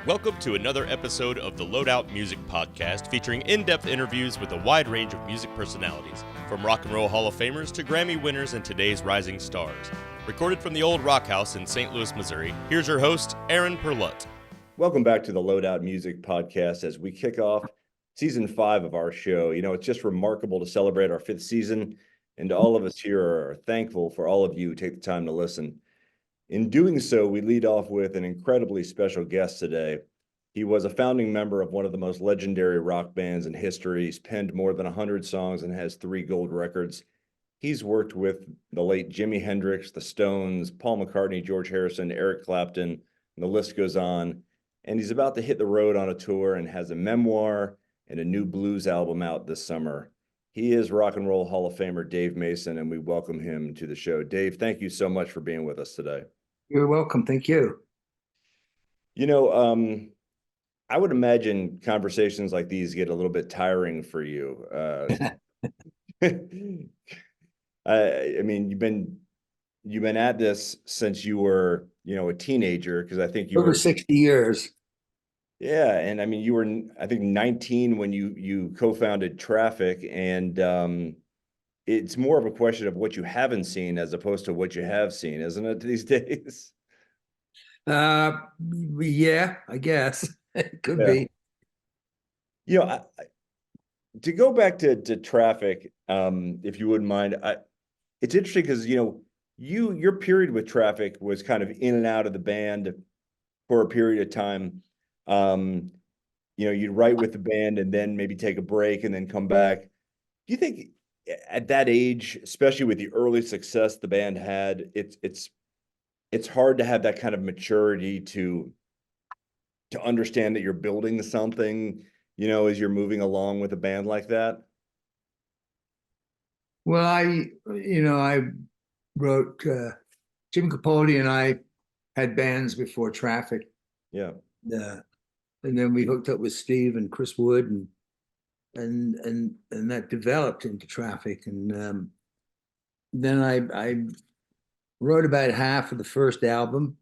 Welcome to another episode of the Loadout Music Podcast, featuring in-depth interviews with a wide range of music personalities, from rock and roll Hall of Famers to Grammy winners and today's rising stars. Recorded from the Old Rock House in St. Louis, Missouri, here's your host, Aaron Perlut. Welcome back to the Loadout Music Podcast as we kick off season 5 of our show. You know, it's just remarkable to celebrate our 5th season, and all of us here are thankful for all of you who take the time to listen. In doing so, we lead off with an incredibly special guest today. He was a founding member of one of the most legendary rock bands in history. He's penned more than 100 songs and has 3 gold records. He's worked with the late Jimi Hendrix, the Stones, Paul McCartney, George Harrison, Eric Clapton, and the list goes on. And he's about to hit the road on a tour and has a memoir and a new blues album out this summer. He is Rock and Roll Hall of Famer Dave Mason, and we welcome him to the show. Dave, thank you so much for being with us today. You're welcome. Thank you. You know, I would imagine conversations like these get a little bit tiring for you. I mean, you've been at this since you were, a teenager, because I think you Over were 60 years. Yeah, and I mean, you were, I think, 19 when you co-founded Traffic, and it's more of a question of what you haven't seen as opposed to what you have seen, isn't it, these days? Yeah, I guess it could be. To go back to Traffic, if you wouldn't mind, it's interesting because your period with Traffic was kind of in and out of the band for a period of time. You'd write with the band and then maybe take a break and then come back. Do you think at that age, especially with the early success the band had, it's hard to have that kind of maturity to understand that you're building something, as you're moving along with a band like that? Well, I wrote, Jim Capaldi and I had bands before Traffic. Yeah. And then we hooked up with Steve and Chris Wood, and that developed into Traffic. And then I wrote about half of the first album,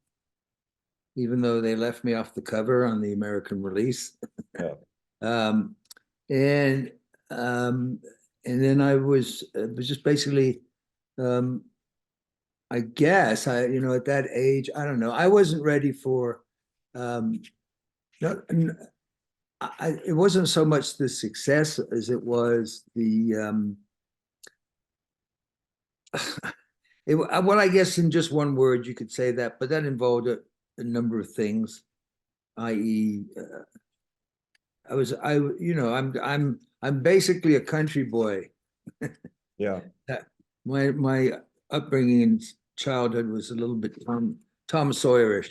even though they left me off the cover on the American release. Yeah. And then it was just basically, I guess at that age, I don't know, I wasn't ready for, it wasn't so much the success as it was the, well, I guess in just one word you could say that, but that involved a number of things, i.e., I'm basically a country boy. Yeah. My upbringing in childhood was a little bit Tom Sawyerish,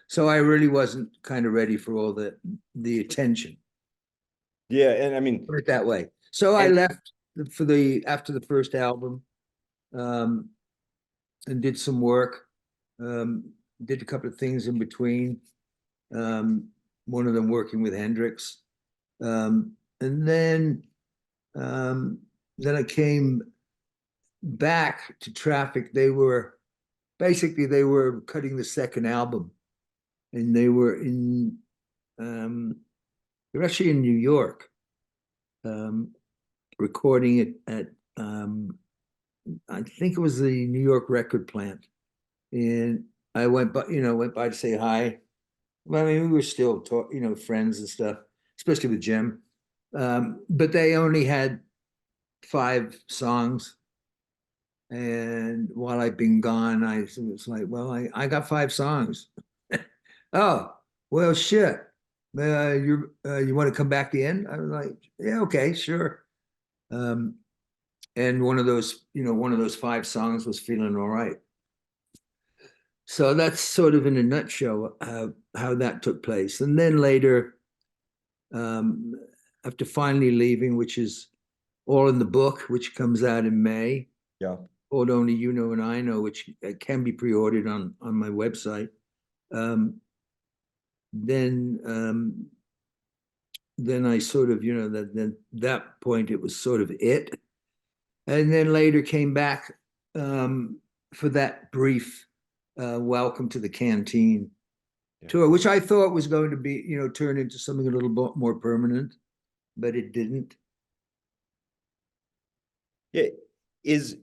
so I really wasn't kind of ready for all the attention. Yeah, and I mean, put it that way. So I left after the first album, and did some work. Did a couple of things in between. One of them working with Hendrix. And then I came back to Traffic. They were cutting the second album, and they were actually in New York, recording it at I think it was the New York record plant. And I went by to say hi. Well, I mean, we were still friends and stuff, especially with Jim. But they only had 5 songs. And while I'd been gone, I was like, well, I got 5 songs. Oh, well, shit. You want to come back in? I was like, yeah, okay, sure. And one of those 5 songs was Feeling All Right. So that's sort of in a nutshell how that took place. And then later, after finally leaving, which is all in the book, which comes out in May. Yeah. Called Only You Know and I Know, which can be pre-ordered on my website. Then I sort of, that point it was sort of it. And then later came back for that brief welcome to the canteen. tour, which I thought was going to be, turn into something a little bit more permanent, but it didn't. Yeah, is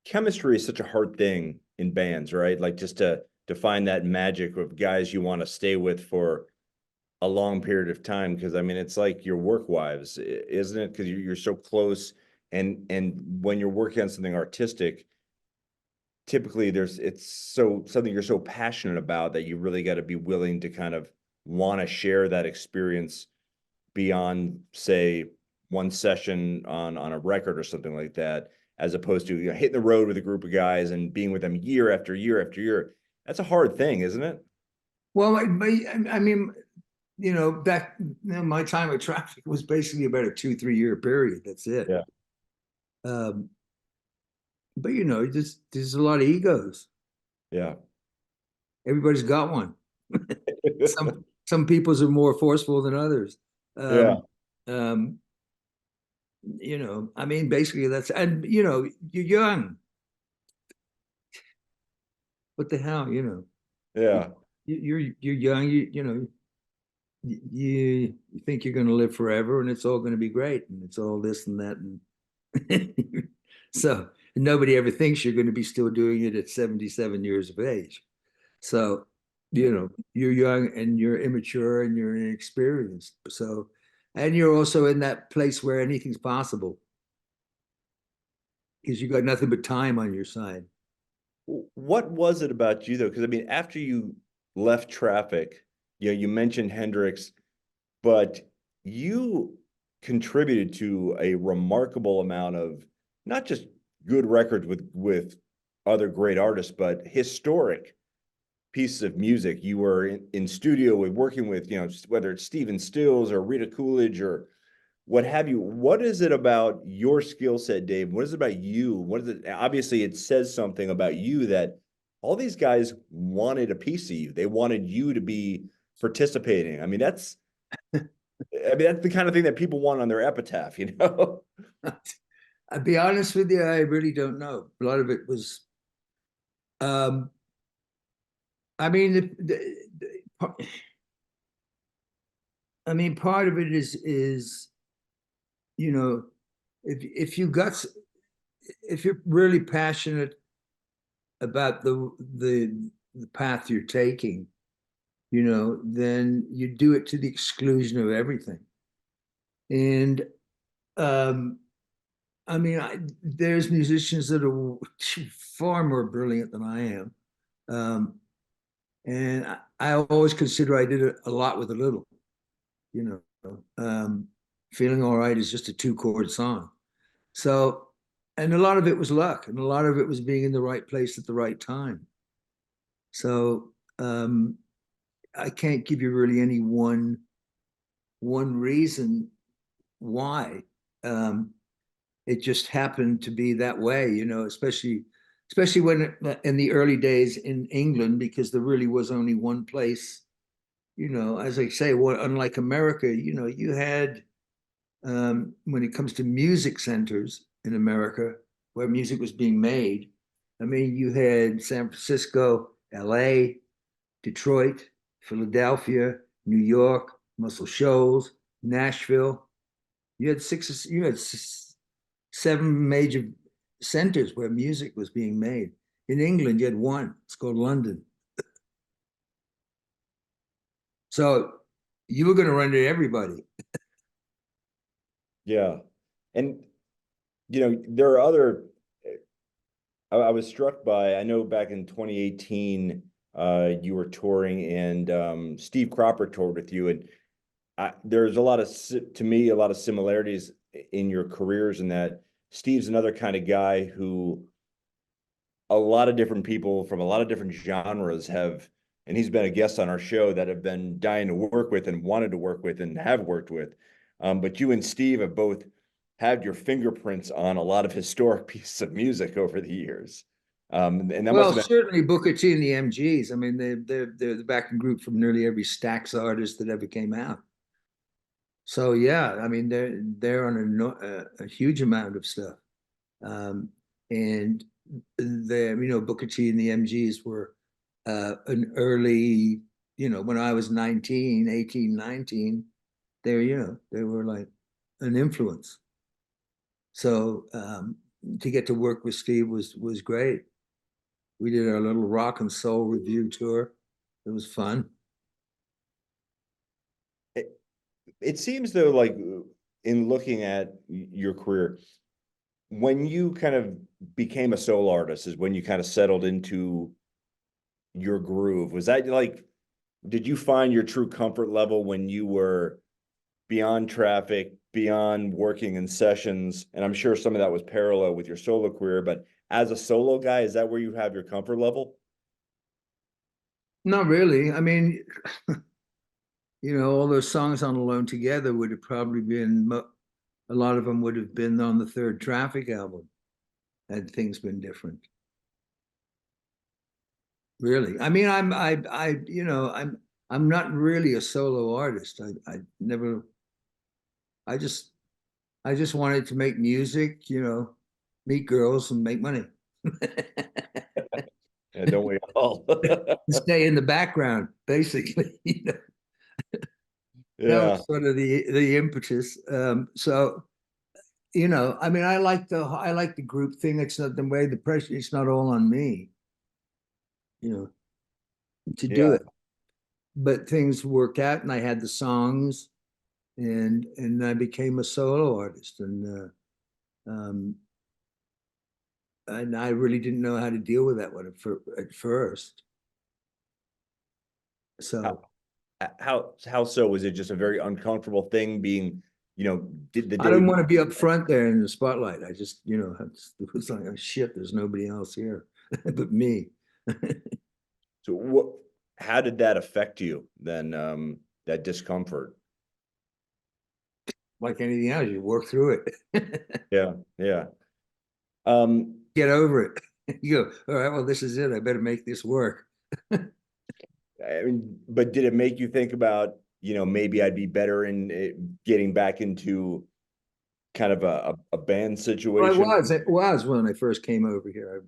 chemistry is such a hard thing in bands, right? Like just to find that magic of guys you want to stay with for a long period of time. Because I mean, it's like your work wives, isn't it? Because you're so close, and when you're working on something artistic, typically it's so something you're so passionate about that you really got to be willing to kind of want to share that experience beyond, say, one session on a record or something like that, as opposed to hitting the road with a group of guys and being with them year after year after year. That's a hard thing, isn't it? Well, I mean, back my time at Traffic was basically about a 2-3 year period. That's it. Yeah. Um, but there's a lot of egos. Yeah. Everybody's got one. some people's are more forceful than others. Yeah. I mean, basically that's, and you're young. What the hell, Yeah. You're young. You think you're going to live forever, and it's all going to be great, and it's all this and that, and so nobody ever thinks you're going to be still doing it at 77 years of age. So, you're young and you're immature and you're inexperienced. So, and you're also in that place where anything's possible because you got nothing but time on your side. What was it about you though? Because I mean, after you left Traffic, you mentioned Hendrix, but you contributed to a remarkable amount of not just good records with other great artists, but historic pieces of music. You were in studio working with, whether it's Stephen Stills or Rita Coolidge or what have you. What is it about your skill set, Dave? What is it about you? What is it? Obviously, it says something about you that all these guys wanted a piece of you. They wanted you to be participating. I mean, that's the kind of thing that people want on their epitaph, I'll be honest with you, I really don't know. A lot of it was, I mean, part of it is, if you're really passionate about the path you're taking, then you do it to the exclusion of everything. And I mean, there's musicians that are far more brilliant than I am. And I always consider I did a lot with a little, Feeling All Right is just a 2-chord song. So, and a lot of it was luck, and a lot of it was being in the right place at the right time. So, I can't give you really any one reason why. It just happened to be that way, especially when in the early days in England, because there really was only one place, as I say, unlike America, you had, when it comes to music centers in America where music was being made, I mean, you had San Francisco, LA, Detroit, Philadelphia, New York, Muscle Shoals, Nashville. You had 7 major centers where music was being made. In England, you had one. It's called London. So you were going to run into everybody. Yeah. And, there are other, I was struck by, I know back in 2018, you were touring and Steve Cropper toured with you. And there's a lot of similarities in your careers, in that Steve's another kind of guy who a lot of different people from a lot of different genres have, and he's been a guest on our show, that have been dying to work with and wanted to work with and have worked with. But you and Steve have both had your fingerprints on a lot of historic pieces of music over the years. And that Well, must have been... certainly Booker T and the MGs. I mean, they're the backing group from nearly every Stax artist that ever came out. So yeah, I mean, they're on a huge amount of stuff. And Booker T and the MGs were an early when I was 18, 19, they were like an influence. So to get to work with Steve was great. We did our little rock and soul review tour. It was fun. It seems though, like in looking at your career, when you kind of became a solo artist is when you kind of settled into your groove. Was that like, did you find your true comfort level when you were beyond traffic, beyond working in sessions? And I'm sure some of that was parallel with your solo career, but as a solo guy, is that where you have your comfort level? Not really. I mean, all those songs on Alone Together would have probably been, a lot of them would have been on the third Traffic album, had things been different. Really. I mean, I'm not really a solo artist. I never, I just wanted to make music, meet girls and make money. Yeah, don't we all? Stay in the background, basically. That Yeah. was sort of the impetus. So, I mean, I like the group thing. It's not the way the pressure. It's not all on me, to do Yeah. it. But things worked out, and I had the songs, and I became a solo artist, and I really didn't know how to deal with that one at first. So How so? Was it just a very uncomfortable thing being, did the I day didn't want to be up front there in the spotlight. I just, it was like, oh shit, there's nobody else here but me. So how did that affect you then, that discomfort? Like anything else, you work through it. Yeah, yeah. Um, Get over it. You go, all right, well, this is it. I better make this work. I mean, but did it make you think about, maybe I'd be better in getting back into kind of a band Well, situation? it was when I first came over here. I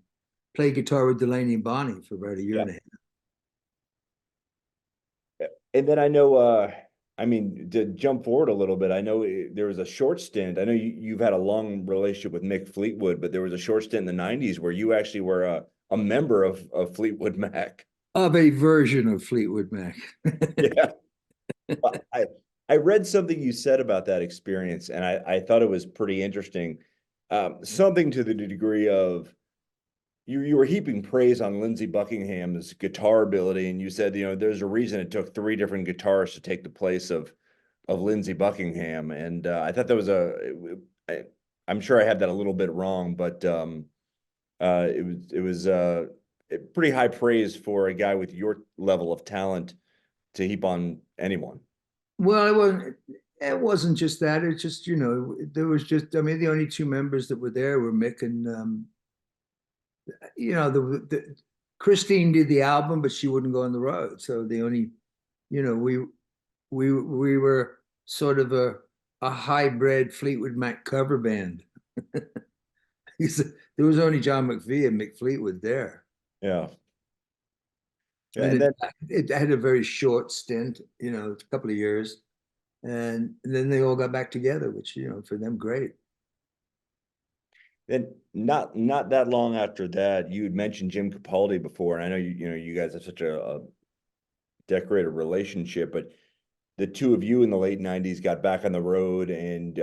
played guitar with Delaney and Bonnie for about a year Yeah. and a half. And then I know, I mean, to jump forward a little bit, I know there was a short stint. I know you've had a long relationship with Mick Fleetwood, but there was a short stint in the 90s where you actually were a member of Fleetwood Mac. Of a version of Fleetwood Mac. Yeah. I read something you said about that experience, and I thought it was pretty interesting. Something to the degree of you were heaping praise on Lindsey Buckingham's guitar ability, and you said, there's a reason it took 3 different guitarists to take the place of Lindsey Buckingham, and I thought that was I'm sure I had that a little bit wrong, but it was pretty high praise for a guy with your level of talent to heap on anyone. Well, it wasn't just that. It's just, there was just, I mean, the only 2 members that were there were Mick and, Christine did the album, but she wouldn't go on the road. So the only, we were sort of a hybrid Fleetwood Mac cover band. There was only John McVie and Mick Fleetwood there. Yeah. And it had a very short stint, a couple of years. And then they all got back together, which, for them, great. And not that long after that, you had mentioned Jim Capaldi before, and I know you guys have such a decorated relationship, but the 2 of you in the late 90s got back on the road, and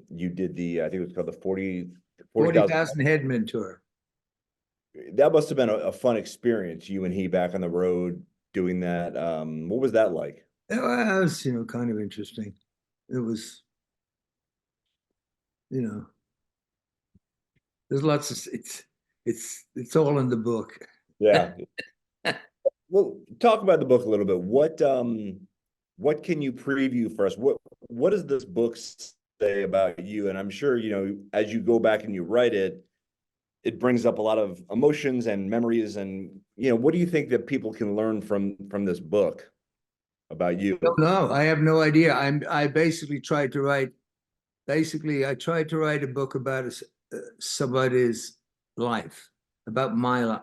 you did I think it was called the 40,000 Headman tour. That must have been a fun experience, you and he back on the road doing that. What was that like? It was, kind of interesting. It was, there's lots of, it's all in the book. Yeah. Well, talk about the book a little bit. What can you preview for us? What does this book say about you? And I'm sure, as you go back and you write it, it brings up a lot of emotions and memories. And, what do you think that people can learn from this book about you? No, I have no idea. I basically tried to write a book about somebody's life, about my life,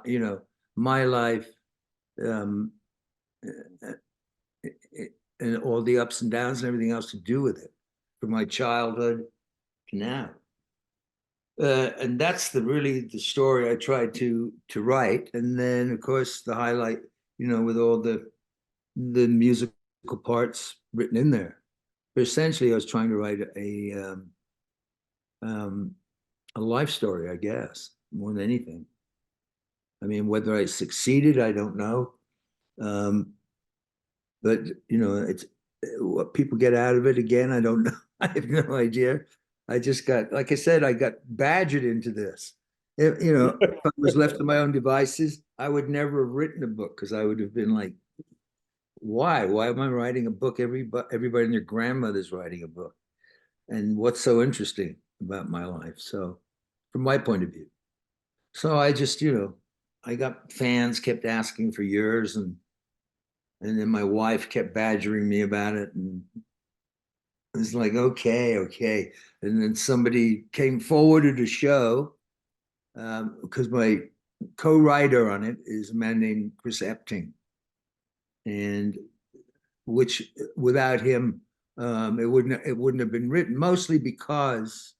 my life, and all the ups and downs and everything else to do with it, from my childhood to now. And that's really the story I tried to write. And then, of course, the highlight, with all the musical parts written in there. But essentially, I was trying to write a life story, I guess, more than anything. I mean, whether I succeeded, I don't know. But it's what people get out of it. Again, I don't know. I have no idea. I just got, like I said, I got badgered into this. If I was left to my own devices, I would never have written a book, because I would have been like, why? Why am I writing a book? Everybody and their grandmother's writing a book. And what's so interesting about my life? So, from my point of view. So I just, I got fans kept asking for years, and then my wife kept badgering me about it, and it's like, okay. And then somebody came forward at a show, because my co-writer on it is a man named Chris Epting, and which without him, it wouldn't have been written, mostly because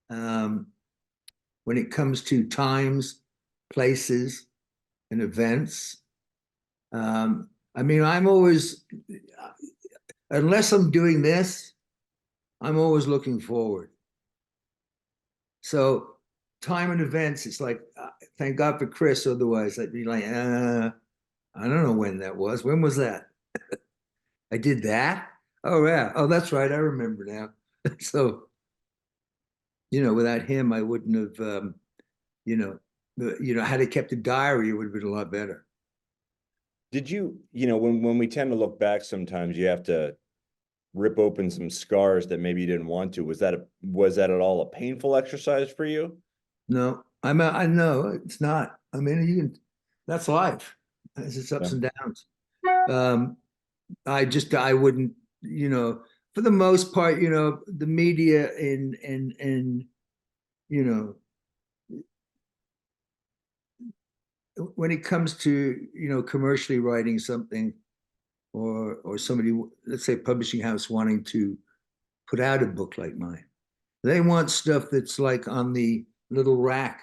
when it comes to times, places, and events, I mean, I'm always, unless I'm doing this, I'm always looking forward. So time and events, it's like, thank God for Chris. Otherwise, I'd be like, I don't know when that was. When was that? I did that? Oh, yeah. Oh, that's right. I remember now. So, without him, I wouldn't have, had I kept a diary, it would have been a lot better. Did you, when we tend to look back, sometimes you have to rip open some scars that maybe you didn't want to. Was that at all a painful exercise for you? No, I know it's not. I mean, that's life. It's ups and downs. I wouldn't, for the most part, the media and when it comes to, commercially writing something, or somebody, let's say publishing house, wanting to put out a book like mine, they want stuff that's like on the little rack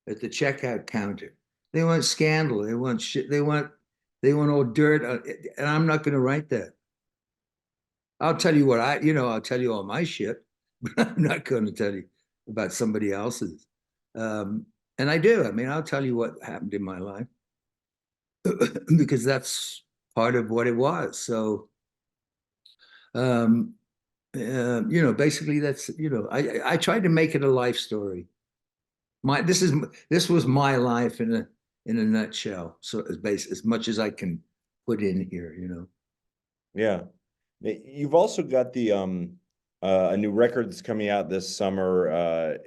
at the checkout counter. They want scandal. They want shit. They want all dirt. And I'm not going to write that. I'll tell you what I'll tell you all my shit, but I'm not going to tell you about somebody else's. And I do. I mean, I'll tell you what happened in my life because that's part of what it was. So, basically that's, I tried to make it a life story. This was my life in a nutshell. So as much as I can put in here, Yeah. You've also got the a new record that's coming out this summer.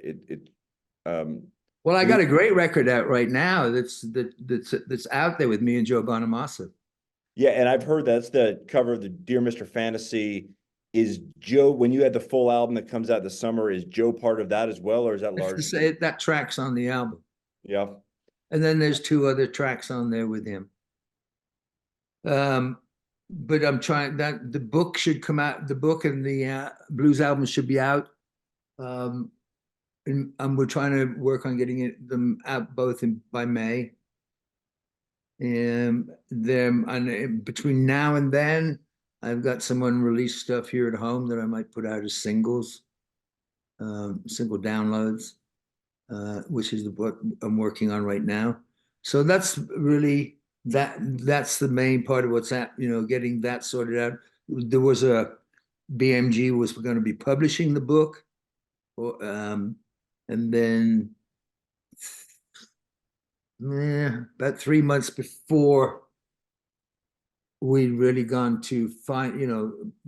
Well, I got a great record out right now that's out there with me and Joe Bonamassa. Yeah, and I've heard that's the cover of the Dear Mr. Fantasy. Is Joe, when you had the full album that comes out this summer, is Joe part of that as well, or is that large? Say that track's on the album. Yeah. And then there's 2 other tracks on there with him. But I'm trying that the book should come out. The book and the blues album should be out. And we're trying to work on getting them out both by May. And then between now and then, I've got some unreleased stuff here at home that I might put out as singles, single downloads, which is what I'm working on right now. So that's really that's the main part of what's getting that sorted out. There was BMG was going to be publishing the book, and then about 3 months before we'd really gone to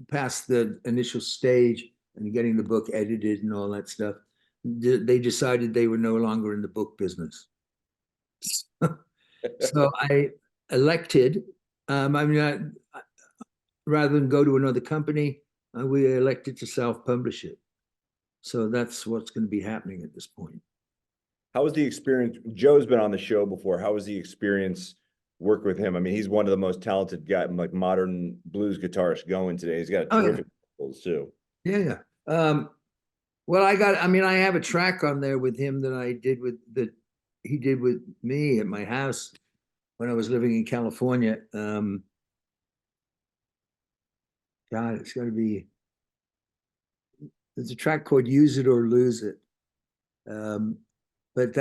past the initial stage and getting the book edited and all that stuff, they decided they were no longer in the book business. So I elected, rather than go to another company, we elected to self-publish it. So that's what's going to be happening at this point. How was the experience? Joe's been on the show before. How was the experience work with him. I mean, he's one of the most talented guy, like modern blues guitarists going today. He's got Oh, yeah. terrific vocals too. Yeah. Well, I have a track on there with him that he did with me at my house when I was living in California. God, it's got to be. There's a track called "Use It or Lose It," but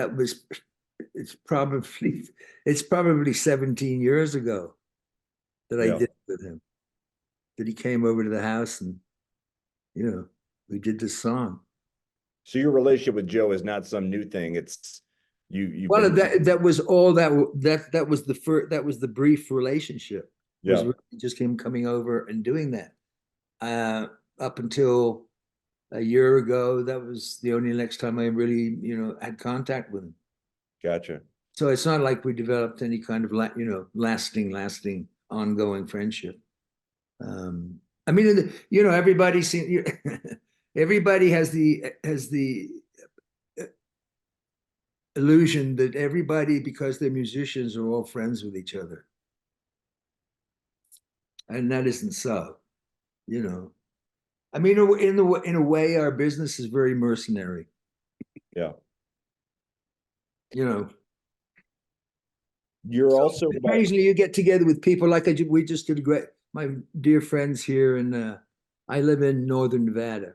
it's probably 17 years ago that I did it with him. That he came over to the house and we did this song. So your relationship with Joe is not some new thing. It's you. Well, that was all that was the brief relationship. Yeah. Was really just him coming over and doing that. Up until a year ago, that was the only next time I really, had contact with him. Gotcha. So it's not like we developed any kind of lasting, ongoing friendship. I mean, everybody everybody has the illusion that everybody, because they're musicians, are all friends with each other, and that isn't so. I mean, in a way, our business is very mercenary. Yeah. You're also occasionally you get together with people like we just did my dear friends here, and I live in northern Nevada,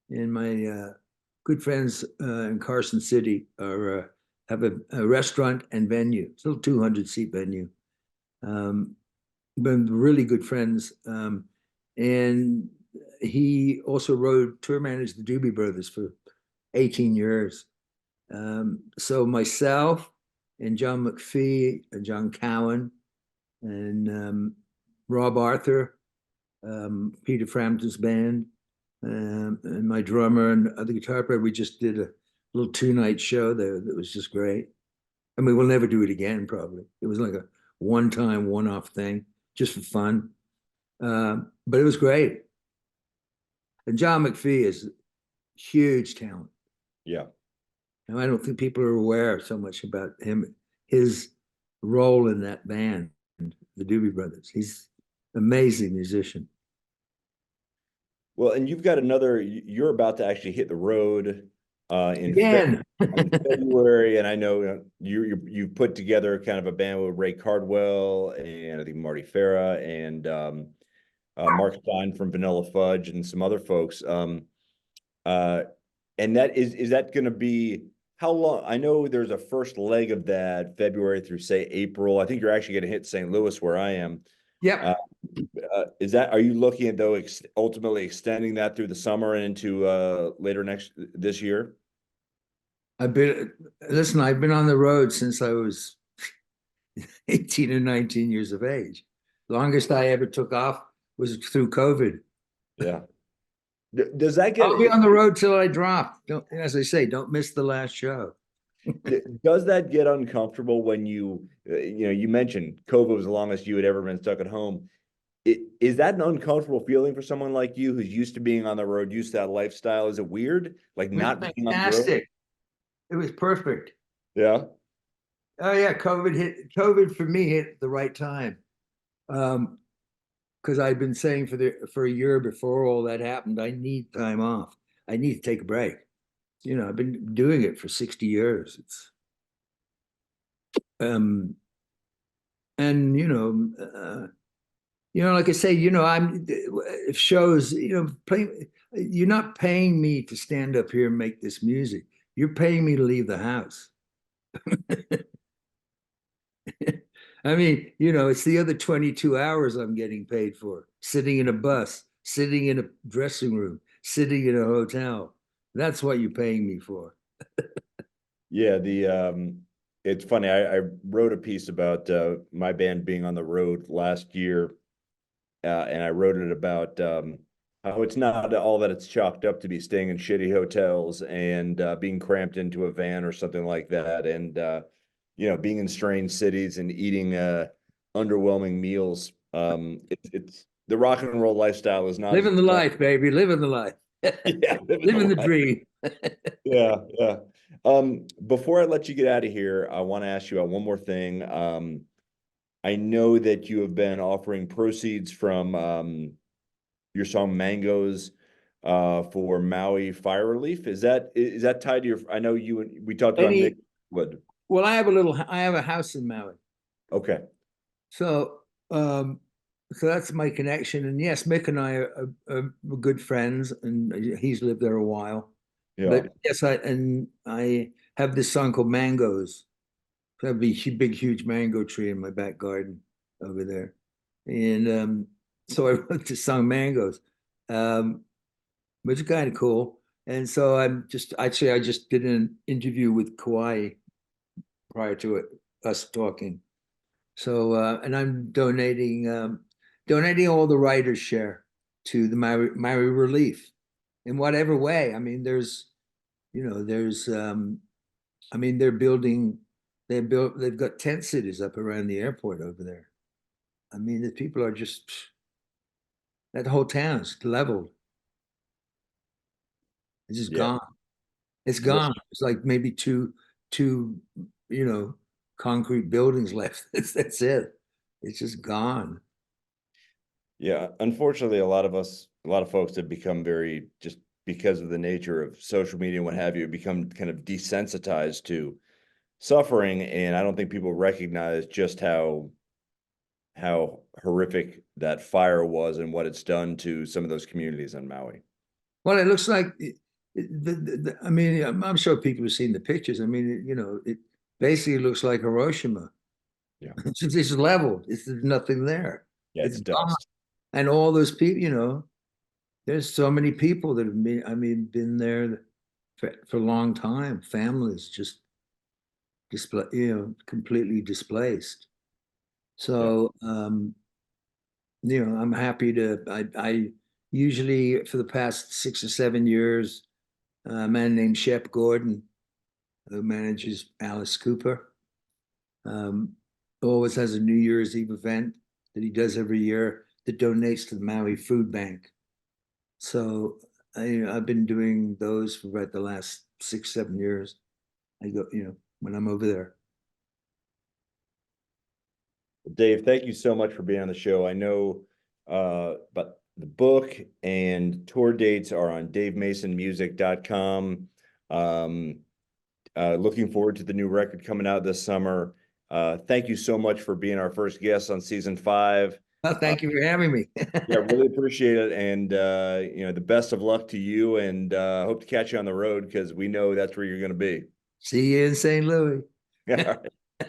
and my good friends in Carson City have a restaurant and venue. It's a little 200-seat venue. Been really good friends, and he also tour managed the Doobie Brothers for 18 years. So myself and John McPhee and John Cowan and Rob Arthur, Peter Frampton's band, and my drummer and other guitar player, we just did a little 2-night show there that was just great. I mean, we'll never do it again, probably. It was like a one-time, one-off thing, just for fun. But it was great. And John McPhee is huge talent. Yeah. And I don't think people are aware so much about his role in that band, the Doobie Brothers. He's an amazing musician. Well, and you're about to actually hit the road in February, and I know you've put together kind of a band with Ray Cardwell and I think Marty Farah and Mark Stein from Vanilla Fudge and some other folks. And that is that going to be how long? I know there's a first leg of that February through say April. I think you're actually going to hit St. Louis where I am. Yeah. Are you looking at though ultimately extending that through the summer and into later this year? I've been on the road since I was 18 or 19 years of age. Longest I ever took off was through COVID. Yeah. Does that get? I'll be on the road till I drop. As I say, don't miss the last show. Does that get uncomfortable when you mentioned COVID was the longest you had ever been stuck at home? Is that an uncomfortable feeling for someone like you who's used to being on the road, used to that lifestyle? Is it weird? Like not being on the road? It was perfect. Yeah. Oh yeah, COVID for me hit at the right time. Because I'd been saying for a year before all that happened, I need time off. I need to take a break. I've been doing it for 60 years. It's and like I say, I'm if shows, playing. You're not paying me to stand up here and make this music. You're paying me to leave the house. I mean, it's the other 22 hours I'm getting paid for, sitting in a bus, sitting in a dressing room, sitting in a hotel. That's what you're paying me for. Yeah, it's funny. I wrote a piece about my band being on the road last year, and I wrote it about how it's not all that it's chalked up to be staying in shitty hotels and being cramped into a van or something like that, and being in strange cities and eating underwhelming meals. It's the rock and roll lifestyle is not living the life, baby, living the life. Yeah, living the dream. Yeah. Before I let you get out of here, I want to ask you about one more thing. I know that you have been offering proceeds from your song Mangoes for Maui fire relief. Is that tied to your? I know we talked about Any, Mick Wood. well, I have a house in Maui. Okay. So, so that's my connection. And yes, Mick and I are good friends, and he's lived there a while. Yeah. But yes, I have this song called Mangoes. I have a big, huge mango tree in my back garden over there, and so I wrote this song Mangoes, which is kind of cool. And so I just did an interview with Kauai prior to us talking. So, and I'm donating all the writers' share to the Maui relief in whatever way. I mean, I mean, they've got tent cities up around the airport over there. I mean, the people are just, that whole town's leveled. It's just gone. It's gone. It's like maybe two, concrete buildings left. That's it. It's just gone. Yeah, unfortunately, a lot of folks have become very, just because of the nature of social media and what have you, become kind of desensitized to suffering. And I don't think people recognize just how horrific that fire was and what it's done to some of those communities on Maui. Well, it looks like, I mean, I'm sure people have seen the pictures. I mean, it basically looks like Hiroshima. Yeah. It's leveled. There's nothing there. Yeah, it's dust. Gone. And all those people, there's so many people that have been there for a long time. Families just completely displaced. So, I'm happy I usually for the past 6 or 7 years, a man named Shep Gordon, who manages Alice Cooper, always has a New Year's Eve event that he does every year that donates to the Maui Food Bank. So I've been doing those for about the last 6, 7 years. I go, when I'm over there. Dave, thank you so much for being on the show. I know, but the book and tour dates are on davemasonmusic.com. Looking forward to the new record coming out this summer. Thank you so much for being our first guest on season 5. Well, thank you for having me. Yeah, really appreciate it. And, the best of luck to you, and hope to catch you on the road, because we know that's where you're going to be. See you in St. Louis. All right.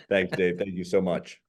Thanks, Dave. Thank you so much.